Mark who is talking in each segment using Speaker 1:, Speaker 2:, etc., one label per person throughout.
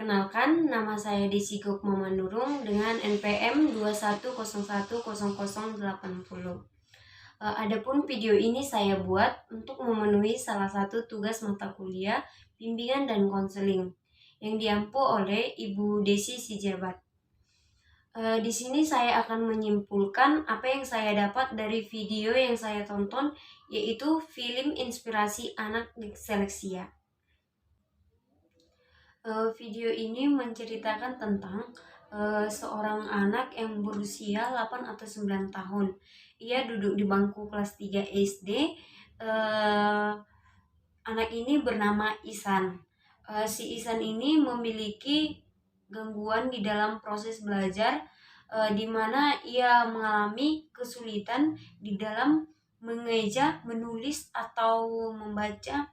Speaker 1: Perkenalkan, nama saya Desi Gokmama Nurung dengan NPM 210100080. Adapun video ini saya buat untuk memenuhi salah satu tugas mata kuliah bimbingan dan konseling yang diampu oleh Ibu Desi Sijabat. Di sini saya akan menyimpulkan apa yang saya dapat dari video yang saya tonton, yaitu film inspirasi anak dysleksia. Video ini menceritakan tentang seorang anak yang berusia 8 atau 9 tahun. Ia duduk di bangku kelas 3 SD. Anak ini bernama Ihsan. Si Ihsan ini memiliki gangguan di dalam proses belajar, di mana ia mengalami kesulitan di dalam mengeja, menulis, atau membaca.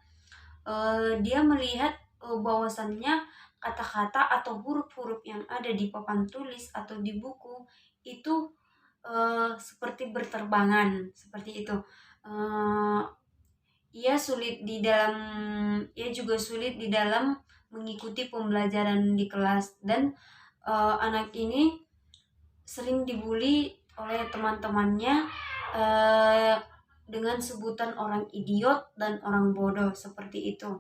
Speaker 1: Dia melihat bahwasannya kata-kata atau huruf-huruf yang ada di papan tulis atau di buku itu seperti berterbangan, seperti itu. Ia juga sulit di dalam mengikuti pembelajaran di kelas, dan anak ini sering dibully oleh teman-temannya dengan sebutan orang idiot dan orang bodoh, seperti itu.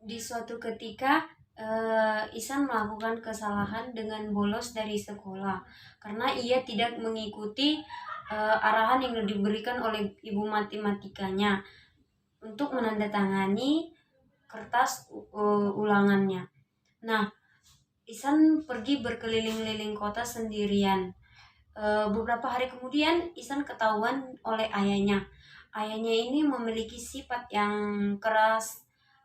Speaker 1: Di suatu ketika Ihsan melakukan kesalahan dengan bolos dari sekolah karena ia tidak mengikuti arahan yang diberikan oleh ibu matematikanya untuk menandatangani kertas ulangannya. Nah, Ihsan pergi berkeliling-liling kota sendirian. Beberapa hari kemudian Ihsan ketahuan oleh ayahnya. Ayahnya ini memiliki sifat yang keras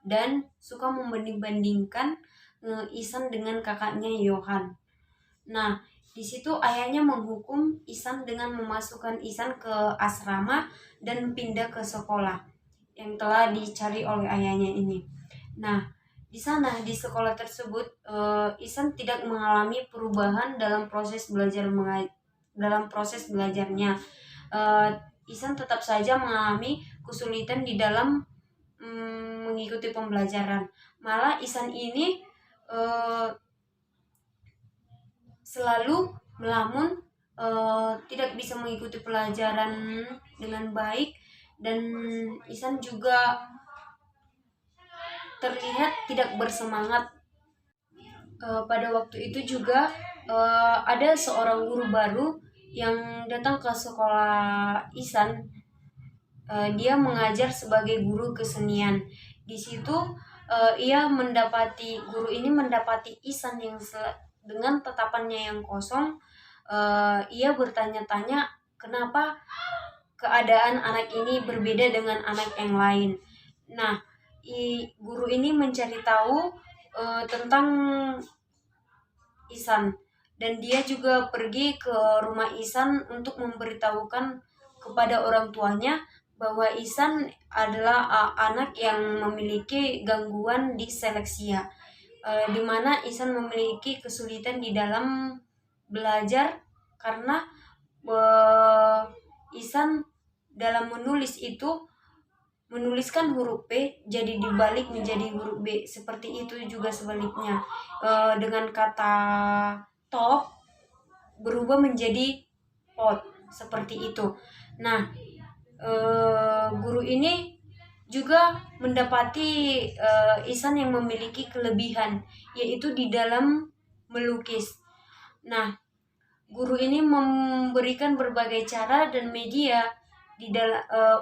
Speaker 1: dan suka membanding-bandingkan Ihsan dengan kakaknya Yohan. Nah, di situ ayahnya menghukum Ihsan dengan memasukkan Ihsan ke asrama dan pindah ke sekolah yang telah dicari oleh ayahnya ini. Nah, di sana di sekolah tersebut Ihsan tidak mengalami perubahan dalam proses belajarnya. Ihsan tetap saja mengalami kesulitan di dalam mengikuti pembelajaran. Malah Ihsan ini selalu melamun, tidak bisa mengikuti pelajaran dengan baik, dan Ihsan juga terlihat tidak bersemangat. Pada waktu itu juga ada seorang guru baru yang datang ke sekolah Ihsan. Dia mengajar sebagai guru kesenian. Di situ guru ini mendapati Ihsan yang dengan tatapannya yang kosong. Ia bertanya-tanya kenapa keadaan anak ini berbeda dengan anak yang lain. Nah, guru ini mencari tahu tentang Ihsan, dan dia juga pergi ke rumah Ihsan untuk memberitahukan kepada orang tuanya bahwa Ihsan adalah anak yang memiliki gangguan dysleksia, di mana Ihsan memiliki kesulitan di dalam belajar karena Ihsan dalam menulis itu menuliskan huruf P jadi dibalik menjadi huruf B, seperti itu juga sebaliknya. Dengan kata toh berubah menjadi pot, seperti itu. Nah, guru ini juga mendapati Ihsan yang memiliki kelebihan, yaitu di dalam melukis. Nah, guru ini memberikan berbagai cara dan media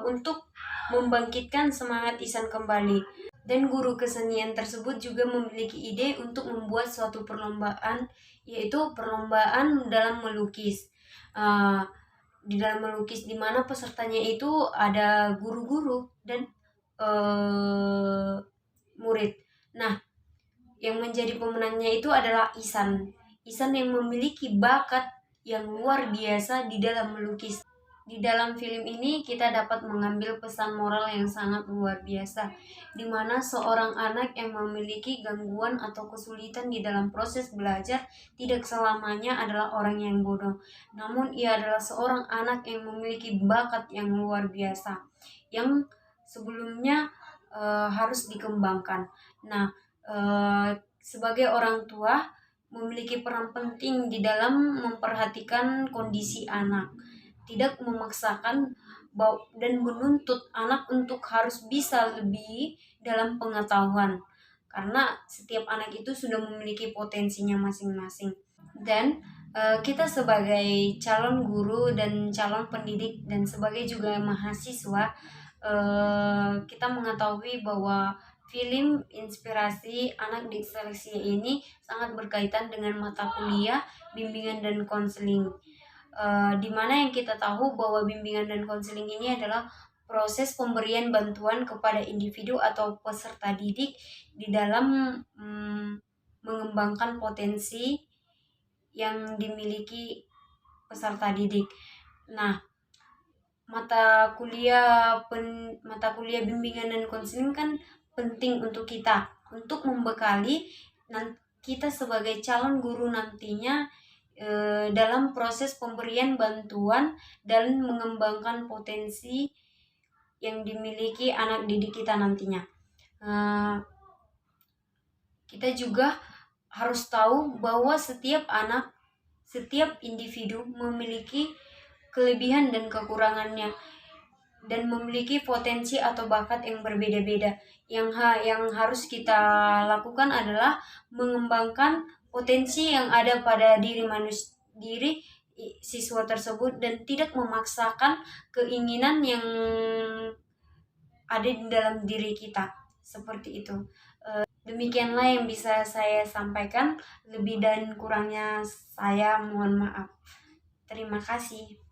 Speaker 1: untuk membangkitkan semangat Ihsan kembali. Dan guru kesenian tersebut juga memiliki ide untuk membuat suatu perlombaan, yaitu perlombaan dalam melukis. Di dalam melukis, di mana pesertanya itu ada guru-guru dan murid. Nah, yang menjadi pemenangnya itu adalah Ihsan. Ihsan yang memiliki bakat yang luar biasa di dalam melukis. Di dalam film ini kita dapat mengambil pesan moral yang sangat luar biasa, di mana seorang anak yang memiliki gangguan atau kesulitan di dalam proses belajar tidak selamanya adalah orang yang bodoh, namun ia adalah seorang anak yang memiliki bakat yang luar biasa, yang sebelumnya harus dikembangkan. Nah, sebagai orang tua memiliki peran penting di dalam memperhatikan kondisi anak, tidak memaksakan dan menuntut anak untuk harus bisa lebih dalam pengetahuan, karena setiap anak itu sudah memiliki potensinya masing-masing. Dan kita sebagai calon guru dan calon pendidik dan sebagai juga mahasiswa, kita mengetahui bahwa film inspirasi anak disleksia ini sangat berkaitan dengan mata kuliah bimbingan dan konseling, di mana yang kita tahu bahwa bimbingan dan konseling ini adalah proses pemberian bantuan kepada individu atau peserta didik di dalam mengembangkan potensi yang dimiliki peserta didik. Nah, mata kuliah bimbingan dan konseling kan penting untuk kita untuk membekali kita sebagai calon guru nantinya dalam proses pemberian bantuan dan mengembangkan potensi yang dimiliki anak didik kita nantinya. Kita juga harus tahu bahwa setiap anak, setiap individu memiliki kelebihan dan kekurangannya dan memiliki potensi atau bakat yang berbeda-beda. Yang harus kita lakukan adalah mengembangkan potensi yang ada pada diri siswa tersebut dan tidak memaksakan keinginan yang ada di dalam diri kita. Seperti itu. Demikianlah yang bisa saya sampaikan. Lebih dan kurangnya saya mohon maaf. Terima kasih.